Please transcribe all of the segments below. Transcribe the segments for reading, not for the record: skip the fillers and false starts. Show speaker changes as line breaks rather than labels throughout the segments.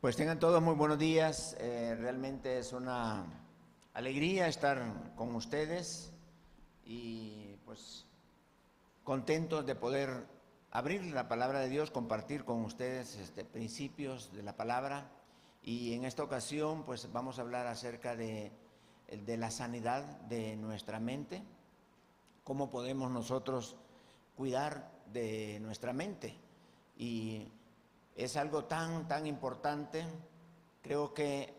Pues tengan todos muy buenos días. Realmente es una alegría estar con ustedes y pues contentos de poder abrir la palabra de Dios, compartir con ustedes principios de la palabra. Y en esta ocasión pues vamos a hablar acerca de la sanidad de nuestra mente, cómo podemos nosotros cuidar de nuestra mente. Y es algo tan importante. Creo que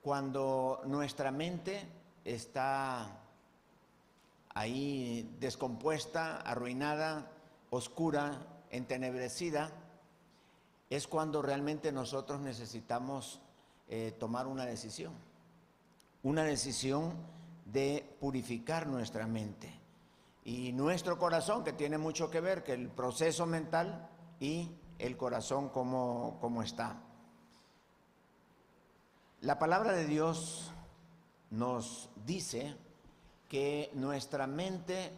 cuando nuestra mente está ahí descompuesta, arruinada, oscura, entenebrecida, es cuando realmente nosotros necesitamos tomar una decisión de purificar nuestra mente y nuestro corazón, que tiene mucho que ver, que el proceso mental y el corazón como está. La palabra de Dios nos dice que nuestra mente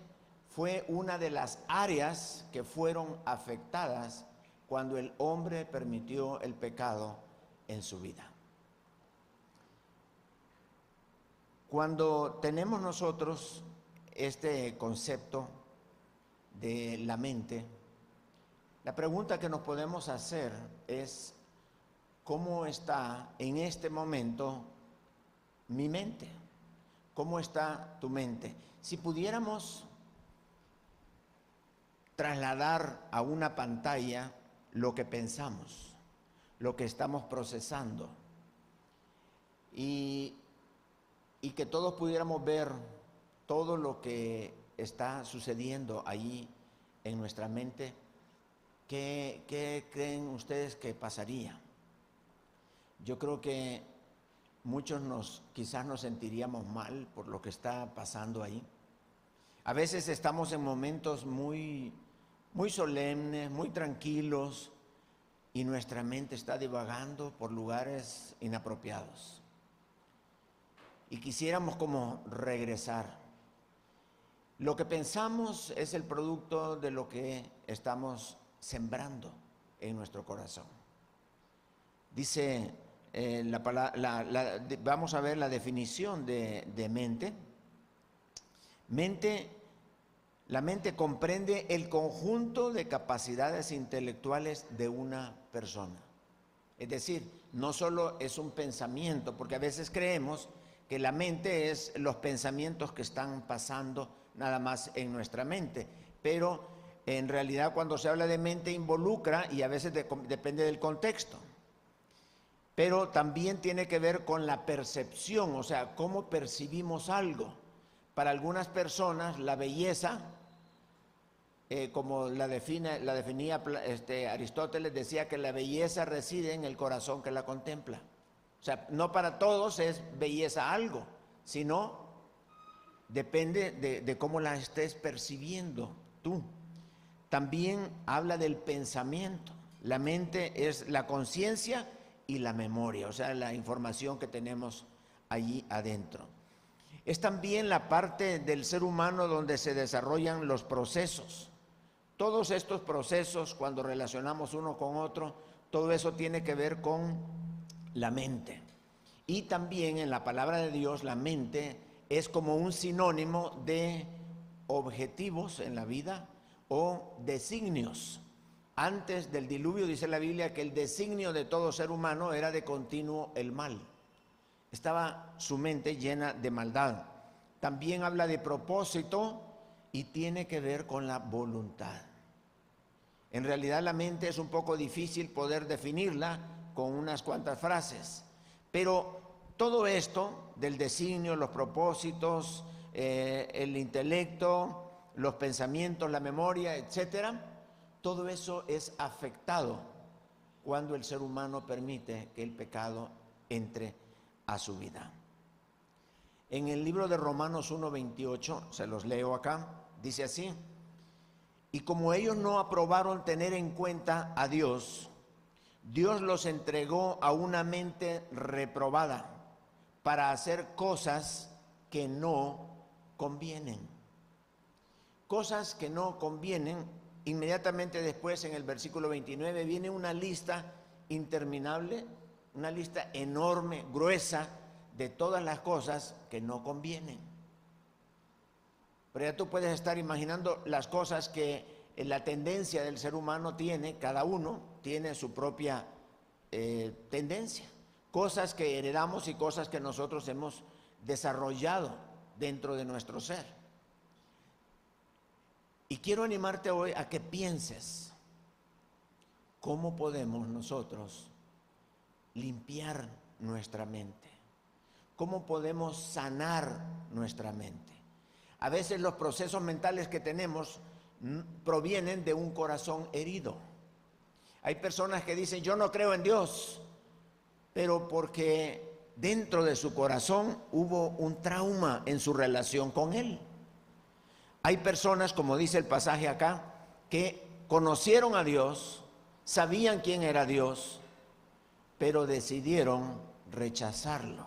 fue una de las áreas que fueron afectadas cuando el hombre permitió el pecado en su vida. Cuando tenemos nosotros este concepto de la mente, la pregunta que nos podemos hacer es: ¿cómo está en este momento mi mente? ¿Cómo está tu mente? Si pudiéramos trasladar a una pantalla lo que pensamos, lo que estamos procesando, y que todos pudiéramos ver todo lo que está sucediendo allí en nuestra mente, ¿qué creen ustedes que pasaría? Yo creo que muchos quizás nos sentiríamos mal por lo que está pasando ahí. A veces estamos en momentos muy solemnes, muy tranquilos, y nuestra mente está divagando por lugares inapropiados. Y quisiéramos como regresar. Lo que pensamos es el producto de lo que estamos sembrando en nuestro corazón. Dice vamos a ver la definición de mente. La mente comprende el conjunto de capacidades intelectuales de una persona. Es decir, no solo es un pensamiento, porque a veces creemos que la mente es los pensamientos que están pasando nada más en nuestra mente, pero en realidad cuando se habla de mente involucra, y a veces depende del contexto, pero también tiene que ver con la percepción, o sea, cómo percibimos algo. Para algunas personas la belleza, como la definía Aristóteles, decía que la belleza reside en el corazón que la contempla. O sea, no para todos es belleza algo, sino depende de cómo la estés percibiendo tú. También habla del pensamiento. La mente es la conciencia y la memoria, o sea, la información que tenemos allí adentro. Es también la parte del ser humano donde se desarrollan los procesos. Todos estos procesos, cuando relacionamos uno con otro, todo eso tiene que ver con la mente. Y también en la palabra de Dios, la mente es como un sinónimo de objetivos en la vida o designios. Antes del diluvio dice la Biblia que el designio de todo ser humano era de continuo el mal. Estaba su mente llena de maldad. También habla de propósito y tiene que ver con la voluntad. En realidad la mente es un poco difícil poder definirla con unas cuantas frases, pero todo esto del designio, los propósitos, el intelecto, los pensamientos, la memoria, etcétera, todo eso es afectado cuando el ser humano permite que el pecado entre a su vida. En el libro de Romanos 1:28, se los leo acá, dice así: y como ellos no aprobaron tener en cuenta a Dios, Dios los entregó a una mente reprobada para hacer cosas que no convienen. Cosas que no convienen. Inmediatamente después, en el versículo 29, viene una lista interminable, una lista enorme, gruesa, de todas las cosas que no convienen. Pero ya tú puedes estar imaginando las cosas que la tendencia del ser humano tiene, cada uno tiene su propia tendencia. Cosas que heredamos y cosas que nosotros hemos desarrollado dentro de nuestro ser. Y quiero animarte hoy a que pienses cómo podemos nosotros limpiar nuestra mente, cómo podemos sanar nuestra mente. A veces los procesos mentales que tenemos provienen de un corazón herido. Hay personas que dicen, yo no creo en Dios, pero porque dentro de su corazón hubo un trauma en su relación con Él. Hay personas, como dice el pasaje acá, que conocieron a Dios, sabían quién era Dios, pero decidieron rechazarlo.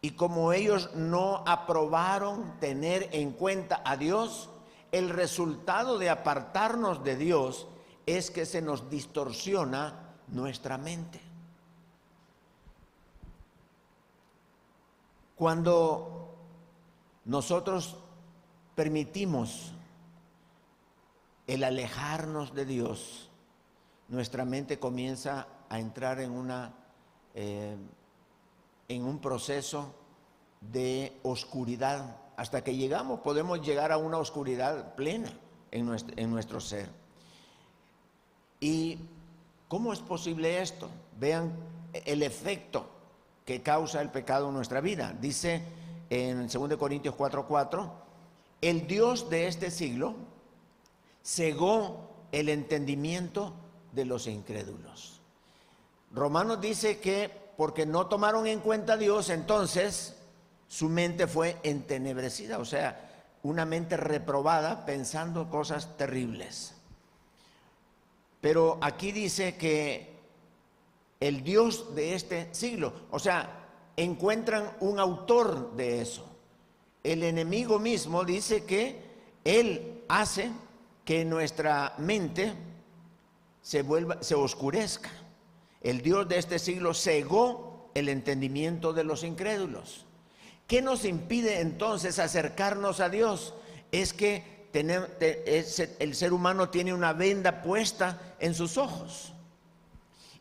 Y como ellos no aprobaron tener en cuenta a Dios, el resultado de apartarnos de Dios es que se nos distorsiona nuestra mente. Cuando nosotros permitimos el alejarnos de Dios, nuestra mente comienza a entrar en un proceso de oscuridad. Hasta que podemos llegar a una oscuridad plena en nuestro ser. ¿Y cómo es posible esto? Vean el efecto que causa el pecado en nuestra vida. Dice en 2 Corintios 4:4, el Dios de este siglo cegó el entendimiento de los incrédulos. Romanos dice que porque no tomaron en cuenta a Dios, entonces su mente fue entenebrecida, o sea, una mente reprobada pensando cosas terribles. Pero aquí dice que el Dios de este siglo, o sea, encuentran un autor de eso. El enemigo mismo dice que él hace que nuestra mente se oscurezca. El Dios de este siglo cegó el entendimiento de los incrédulos. ¿Qué nos impide entonces acercarnos a Dios? Es que el ser humano tiene una venda puesta en sus ojos.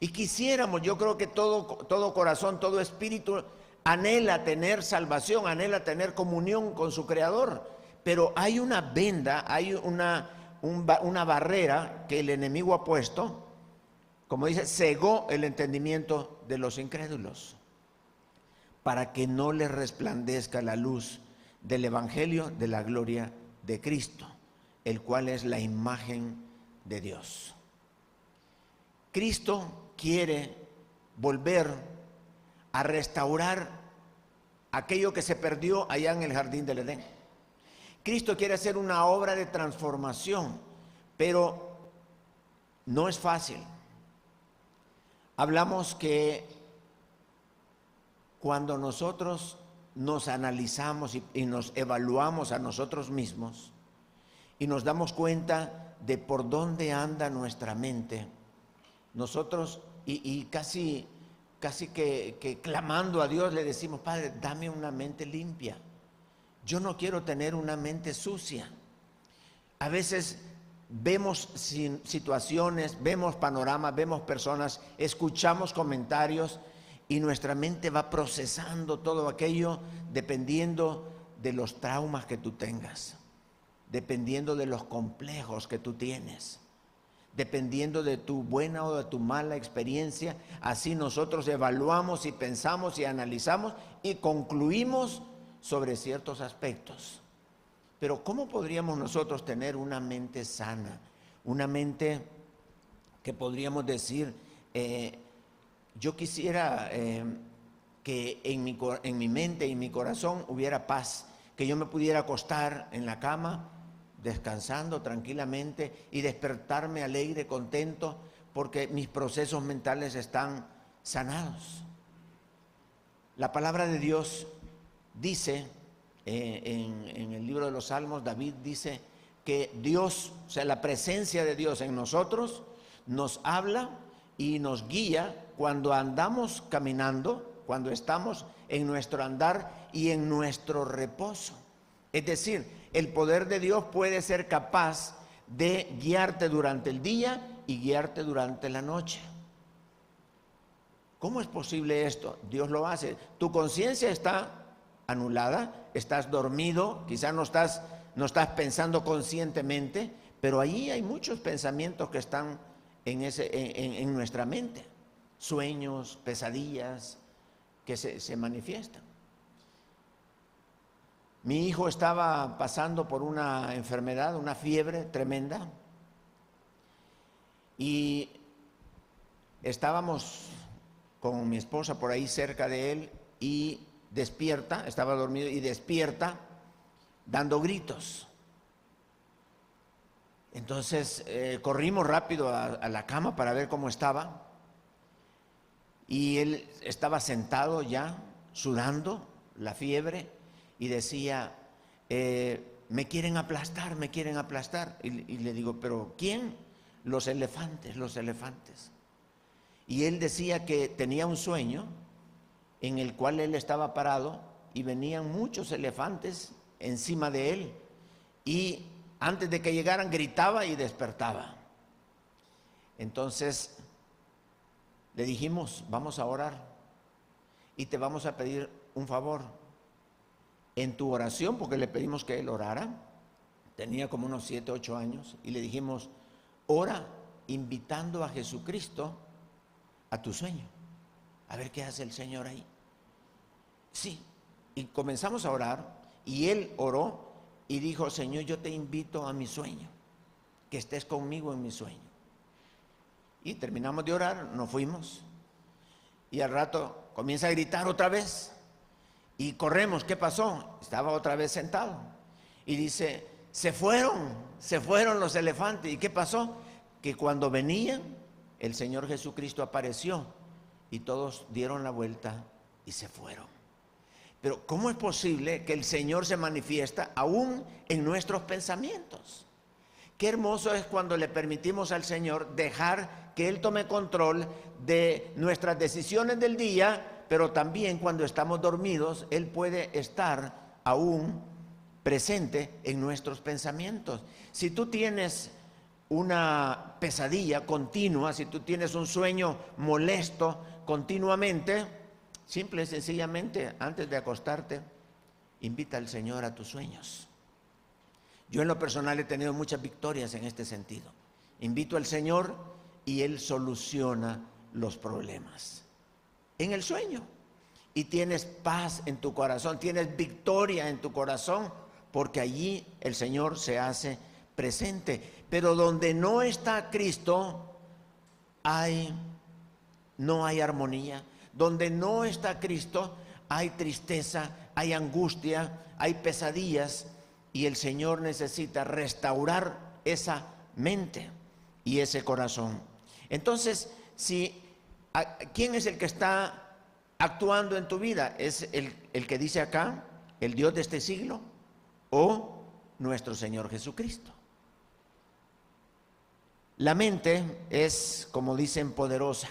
Y quisiéramos, yo creo que todo corazón, todo espíritu anhela tener salvación, anhela tener comunión con su Creador. Pero hay una venda, hay una barrera que el enemigo ha puesto, como dice, cegó el entendimiento de los incrédulos, para que no les resplandezca la luz del Evangelio de la gloria de Cristo, el cual es la imagen de Dios. Cristo quiere volver a restaurar aquello que se perdió allá en el jardín del Edén. Cristo quiere hacer una obra de transformación, pero no es fácil. Hablamos que cuando nosotros nos analizamos y nos evaluamos a nosotros mismos y nos damos cuenta de por dónde anda nuestra mente, nosotros y casi que clamando a Dios le decimos, Padre, dame una mente limpia. Yo no quiero tener una mente sucia. A veces vemos situaciones, vemos panoramas, vemos personas, escuchamos comentarios y nuestra mente va procesando todo aquello dependiendo de los traumas que tú tengas, dependiendo de los complejos que tú tienes, dependiendo de tu buena o de tu mala experiencia. Así nosotros evaluamos y pensamos y analizamos y concluimos sobre ciertos aspectos. Pero ¿cómo podríamos nosotros tener una mente sana? Una mente que podríamos decir, yo quisiera que en mi mente y en mi corazón hubiera paz, que yo me pudiera acostar en la cama descansando tranquilamente y despertarme alegre, contento, porque mis procesos mentales están sanados. La palabra de Dios dice, en el libro de los Salmos, David dice que Dios, o sea, la presencia de Dios en nosotros nos habla y nos guía cuando andamos caminando, cuando estamos en nuestro andar y en nuestro reposo. Es decir, el poder de Dios puede ser capaz de guiarte durante el día y guiarte durante la noche. ¿Cómo es posible esto? Dios lo hace. Tu conciencia está anulada, estás dormido, quizás no estás pensando conscientemente, pero ahí hay muchos pensamientos que están en nuestra mente, sueños, pesadillas que se manifiestan. Mi hijo estaba pasando por una enfermedad, una fiebre tremenda, y estábamos con mi esposa por ahí cerca de él y despierta, estaba dormido y despierta dando gritos. Entonces corrimos rápido a la cama para ver cómo estaba, y él estaba sentado ya, sudando la fiebre, y decía, me quieren aplastar, me quieren aplastar. Y le digo, ¿pero quién? Los elefantes, los elefantes. Y él decía que tenía un sueño en el cual él estaba parado y venían muchos elefantes encima de él, y antes de que llegaran gritaba y despertaba. Entonces le dijimos, vamos a orar y te vamos a pedir un favor. En tu oración, porque le pedimos que él orara, tenía como unos 7, 8 años, y le dijimos, ora invitando a Jesucristo a tu sueño, a ver qué hace el Señor ahí. Sí, y comenzamos a orar, y él oró y dijo, Señor, yo te invito a mi sueño, que estés conmigo en mi sueño. Y terminamos de orar, nos fuimos, y al rato comienza a gritar otra vez, y corremos. ¿Qué pasó? Estaba otra vez sentado, y dice, se fueron los elefantes. ¿Y qué pasó? Que cuando venían, el Señor Jesucristo apareció, y todos dieron la vuelta y se fueron. Pero ¿cómo es posible que el Señor se manifiesta aún en nuestros pensamientos? Qué hermoso es cuando le permitimos al Señor dejar que Él tome control de nuestras decisiones del día, pero también cuando estamos dormidos, Él puede estar aún presente en nuestros pensamientos. Si tú tienes una pesadilla continua, si tú tienes un sueño molesto continuamente, simple y sencillamente, antes de acostarte, invita al Señor a tus sueños. Yo en lo personal he tenido muchas victorias en este sentido. Invito al Señor y Él soluciona los problemas en el sueño. Y tienes paz en tu corazón, tienes victoria en tu corazón, porque allí el Señor se hace presente. Pero donde no está Cristo, no hay armonía. Donde no está Cristo, hay tristeza, hay angustia, hay pesadillas, y el Señor necesita restaurar esa mente y ese corazón. Entonces, ¿quién es el que está actuando en tu vida? ¿Es el que dice acá, el Dios de este siglo, o nuestro Señor Jesucristo? La mente es, como dicen, poderosa.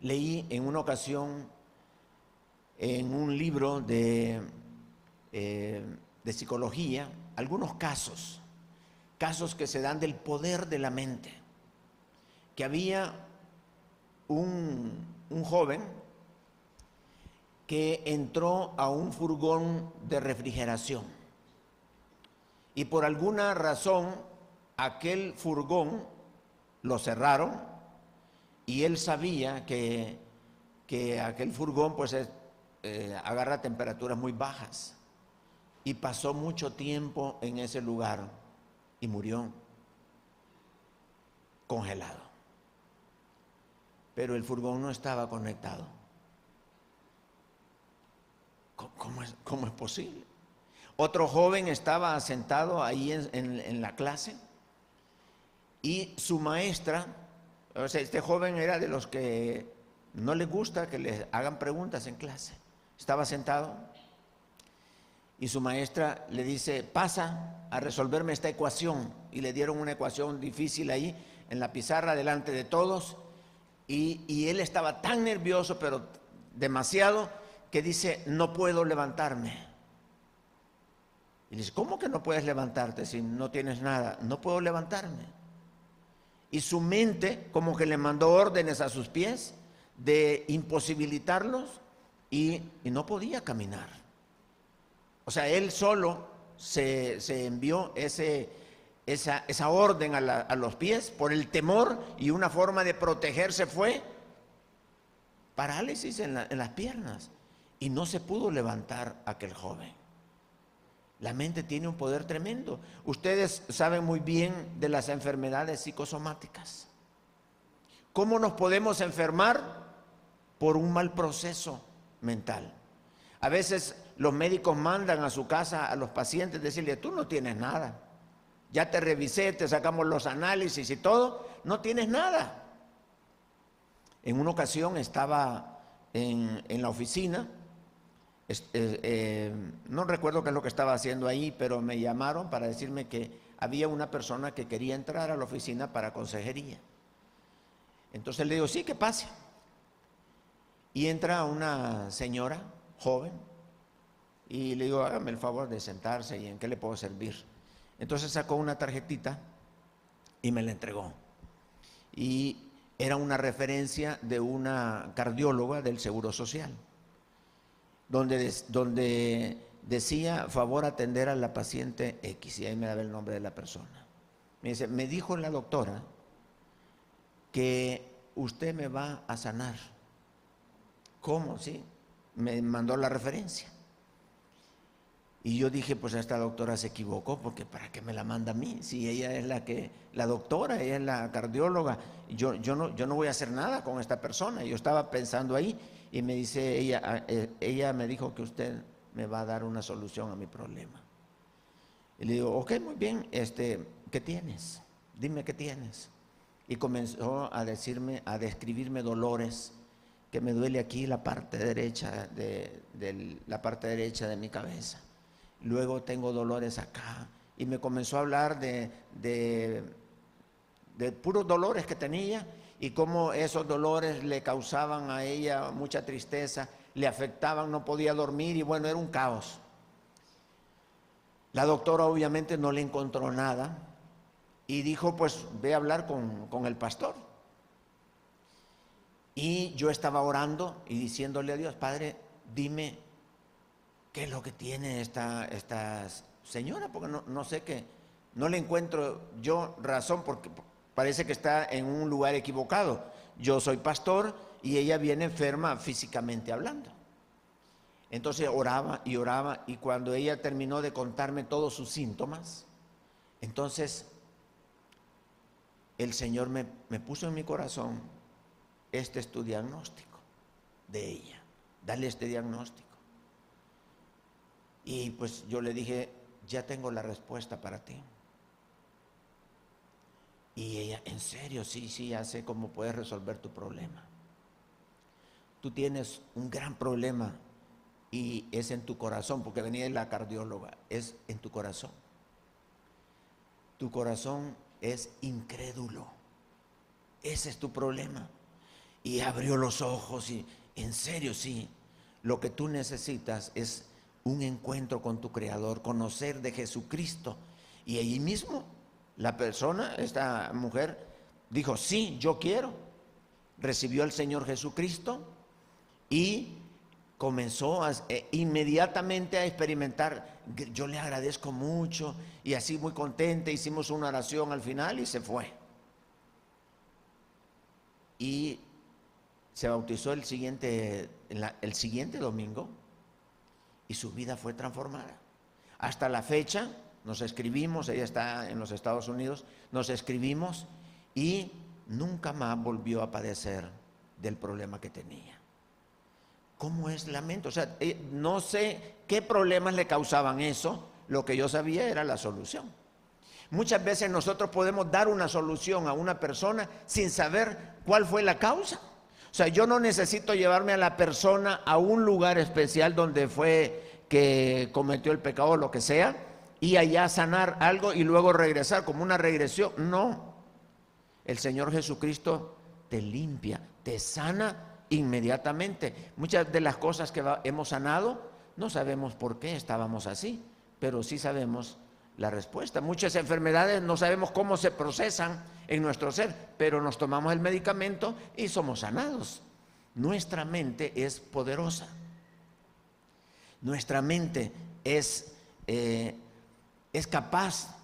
Leí en una ocasión en un libro de psicología algunos casos que se dan del poder de la mente. Que había un joven que entró a un furgón de refrigeración, y por alguna razón aquel furgón lo cerraron, y él sabía que aquel furgón pues agarra temperaturas muy bajas, y pasó mucho tiempo en ese lugar y murió congelado. Pero el furgón no estaba conectado. ¿Cómo es posible? Otro joven estaba sentado ahí en la clase, y su maestra, o sea, este joven era de los que no le gusta que le hagan preguntas en clase. Estaba sentado y su maestra le dice, pasa a resolverme esta ecuación, y le dieron una ecuación difícil ahí en la pizarra delante de todos, y él estaba tan nervioso, pero demasiado, que dice, no puedo levantarme. Y dice, ¿cómo que no puedes levantarte si no tienes nada? No puedo levantarme. Y su mente como que le mandó órdenes a sus pies de imposibilitarlos y no podía caminar. O sea, él solo se envió esa orden a los pies por el temor, y una forma de protegerse fue parálisis en las piernas, y no se pudo levantar aquel joven. La mente tiene un poder tremendo. Ustedes saben muy bien de las enfermedades psicosomáticas. ¿Cómo nos podemos enfermar? Por un mal proceso mental. A veces los médicos mandan a su casa a los pacientes decirle, tú no tienes nada. Ya te revisé, te sacamos los análisis y todo, no tienes nada. En una ocasión estaba en la oficina, no recuerdo qué es lo que estaba haciendo ahí, pero me llamaron para decirme que había una persona que quería entrar a la oficina para consejería. Entonces le digo, sí, que pase. Y entra una señora joven y le digo, hágame el favor de sentarse y en qué le puedo servir. Entonces sacó una tarjetita y me la entregó. Y era una referencia de una cardióloga del Seguro Social, donde decía, favor atender a la paciente X, y ahí me daba el nombre de la persona. Me dice, me dijo la doctora que usted me va a sanar. ¿Cómo? Sí, me mandó la referencia. Y yo dije, pues esta doctora se equivocó, porque ¿para qué me la manda a mí? Si ella es la doctora, ella es la cardióloga, yo no voy a hacer nada con esta persona. Yo estaba pensando ahí y me dice ella me dijo que usted me va a dar una solución a mi problema. Y le digo, ok, muy bien, ¿qué tienes? Dime qué tienes. Y comenzó a describirme dolores, que me duele aquí la parte derecha la parte derecha de mi cabeza. Luego tengo dolores acá, y me comenzó a hablar de puros dolores que tenía, y cómo esos dolores le causaban a ella mucha tristeza, le afectaban, no podía dormir, y bueno, era un caos. La doctora obviamente no le encontró nada y dijo, pues ve a hablar con el pastor. Y yo estaba orando y diciéndole a Dios, Padre, dime qué es lo que tiene esta señora, porque no sé qué, no le encuentro yo razón, porque parece que está en un lugar equivocado. Yo soy pastor y ella viene enferma físicamente hablando. Entonces oraba, y cuando ella terminó de contarme todos sus síntomas, entonces el Señor me puso en mi corazón, este es tu diagnóstico de ella, dale este diagnóstico. Y pues yo le dije, ya tengo la respuesta para ti. Y ella, en serio, sí, ya sé cómo puedes resolver tu problema. Tú tienes un gran problema y es en tu corazón, porque venía de la cardióloga, es en tu corazón. Tu corazón es incrédulo, ese es tu problema. Y abrió los ojos y, en serio, sí, lo que tú necesitas es un encuentro con tu Creador, conocer de Jesucristo. Y allí mismo la persona, esta mujer, dijo, sí, yo quiero. Recibió al Señor Jesucristo y comenzó inmediatamente a experimentar, yo le agradezco mucho, y así muy contenta, hicimos una oración al final y se fue. Y se bautizó el siguiente domingo, y su vida fue transformada. Hasta la fecha nos escribimos, ella está en los Estados Unidos, nos escribimos y nunca más volvió a padecer del problema que tenía. ¿Cómo es la mente? O sea, no sé qué problemas le causaban eso, lo que yo sabía era la solución. Muchas veces nosotros podemos dar una solución a una persona sin saber cuál fue la causa. O sea, yo no necesito llevarme a la persona a un lugar especial donde fue que cometió el pecado o lo que sea, y allá sanar algo y luego regresar como una regresión. No, el Señor Jesucristo te limpia, te sana inmediatamente. Muchas de las cosas que hemos sanado, no sabemos por qué estábamos así, pero sí sabemos la respuesta. Muchas enfermedades no sabemos cómo se procesan en nuestro ser, pero nos tomamos el medicamento y somos sanados. Nuestra mente es poderosa. Nuestra mente es capaz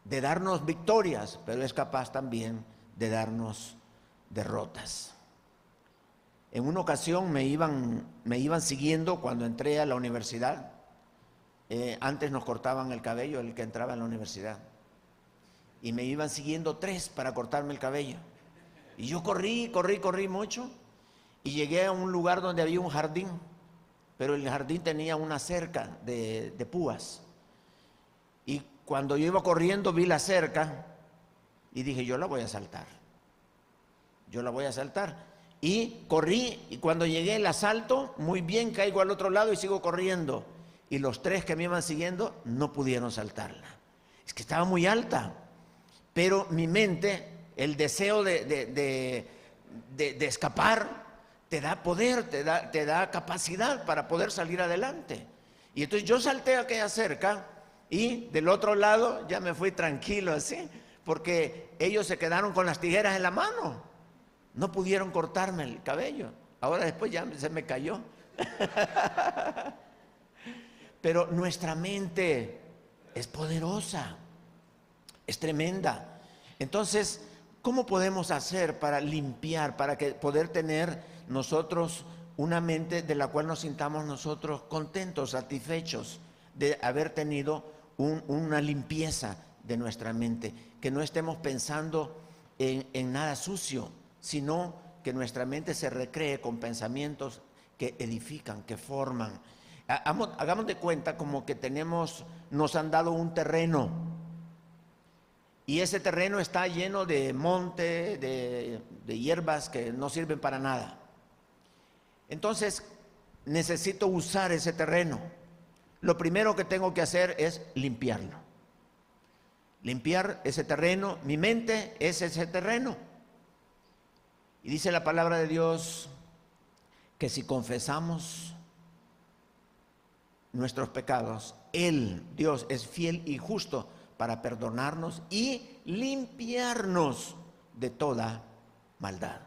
de darnos victorias, pero es capaz también de darnos derrotas. En una ocasión me iban siguiendo cuando entré a la universidad. Antes nos cortaban el cabello el que entraba en la universidad. Y me iban siguiendo 3 para cortarme el cabello. Y yo corrí mucho. Y llegué a un lugar donde había un jardín. Pero el jardín tenía una cerca de púas. Y cuando yo iba corriendo vi la cerca y dije, yo la voy a saltar. Y corrí, y cuando llegué la salto, muy bien, caigo al otro lado y sigo corriendo. Y los 3 que me iban siguiendo no pudieron saltarla. Es que estaba muy alta. Pero mi mente, el deseo de escapar, te da poder, te da capacidad para poder salir adelante. Y entonces yo salté a aquella cerca y del otro lado ya me fui tranquilo así, porque ellos se quedaron con las tijeras en la mano. No pudieron cortarme el cabello. Ahora después ya se me cayó. Pero nuestra mente es poderosa, es tremenda. Entonces, ¿cómo podemos hacer para limpiar, para poder tener nosotros una mente de la cual nos sintamos nosotros contentos, satisfechos de haber tenido una limpieza de nuestra mente? Que no estemos pensando en nada sucio, sino que nuestra mente se recree con pensamientos que edifican, que forman. Hagamos de cuenta como que nos han dado un terreno y ese terreno está lleno de monte, de hierbas que no sirven para nada. Entonces necesito usar ese terreno. Lo primero que tengo que hacer es limpiarlo. Limpiar ese terreno. Mi mente es ese terreno. Y dice la palabra de Dios que si confesamos nuestros pecados, Él, Dios, es fiel y justo para perdonarnos y limpiarnos de toda maldad.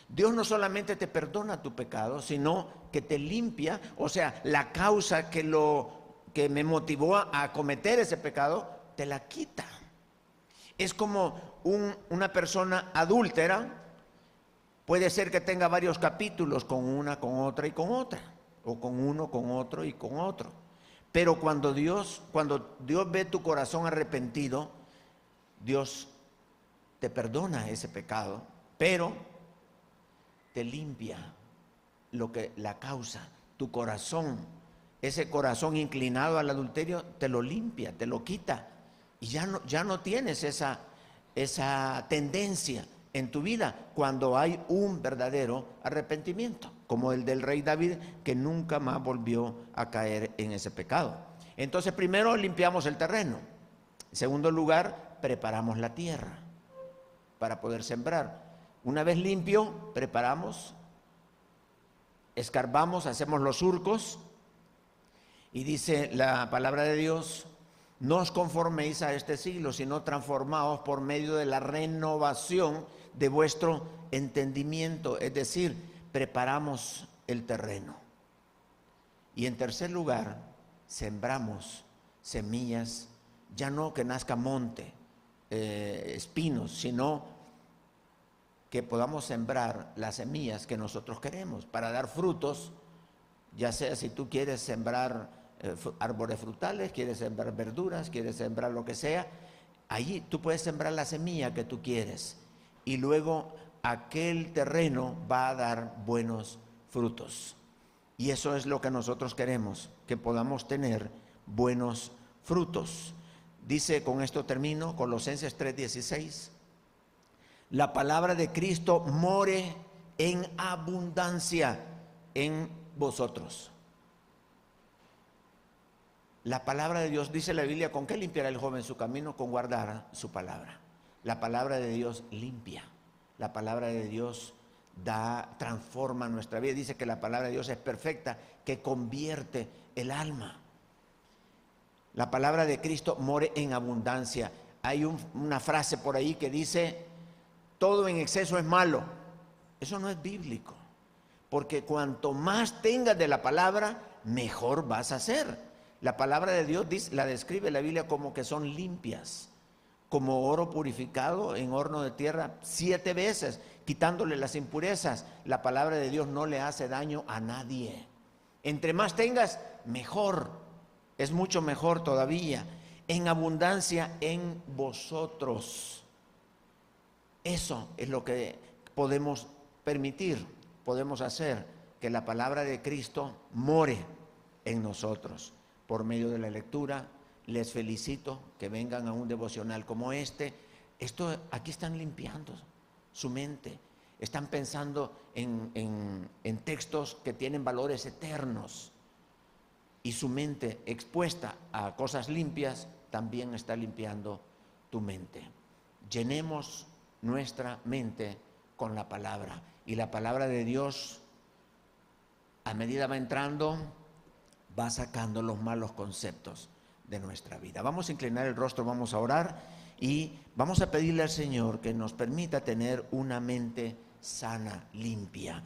Dios no solamente te perdona tu pecado, sino que te limpia, o sea, la causa que me motivó a cometer ese pecado, te la quita. Es como una persona adúltera, puede ser que tenga varios capítulos con una, con otra y con otra, o con uno, con otro y con otro. Pero cuando Dios ve tu corazón arrepentido, Dios te perdona ese pecado, pero te limpia la causa, tu corazón, ese corazón inclinado al adulterio, te lo limpia, te lo quita. Y ya no tienes esa tendencia en tu vida cuando hay un verdadero arrepentimiento, como el del rey David, que nunca más volvió a caer en ese pecado. Entonces, primero limpiamos el terreno. En segundo lugar, preparamos la tierra para poder sembrar. Una vez limpio, preparamos, escarbamos, hacemos los surcos, y dice la palabra de Dios: no os conforméis a este siglo, sino transformaos por medio de la renovación de vuestro entendimiento. Es decir, preparamos el terreno. Y en tercer lugar, sembramos semillas, ya no que nazca monte, espinos, sino que podamos sembrar las semillas que nosotros queremos para dar frutos, ya sea si tú quieres sembrar árboles frutales, quieres sembrar verduras, quieres sembrar lo que sea, allí tú puedes sembrar la semilla que tú quieres y luego aquel terreno va a dar buenos frutos. Y eso es lo que nosotros queremos, que podamos tener buenos frutos. Dice, con esto termino, Colosenses 3:16, la palabra de Cristo more en abundancia en vosotros. La palabra de Dios, dice la Biblia, ¿con qué limpiará el joven su camino? Con guardar su palabra. La palabra de Dios limpia. La palabra de Dios transforma nuestra vida. Dice que la palabra de Dios es perfecta, que convierte el alma. La palabra de Cristo more en abundancia. Hay una frase por ahí que dice, todo en exceso es malo. Eso no es bíblico, porque cuanto más tengas de la palabra, mejor vas a hacer. La palabra de Dios la describe la Biblia como que son limpias, como oro purificado en horno de tierra 7 veces, quitándole las impurezas. La palabra de Dios no le hace daño a nadie. Entre más tengas, mejor. Es mucho mejor todavía. En abundancia en vosotros. Eso es lo que podemos permitir, podemos hacer, que la palabra de Cristo more en nosotros por medio de la lectura. Les felicito que vengan a un devocional como este. Aquí están limpiando su mente, están pensando en textos que tienen valores eternos, y su mente expuesta a cosas limpias también está limpiando tu mente. Llenemos nuestra mente con la palabra, y la palabra de Dios, a medida va entrando, va sacando los malos conceptos de nuestra vida. Vamos a inclinar el rostro, vamos a orar y vamos a pedirle al Señor que nos permita tener una mente sana, limpia.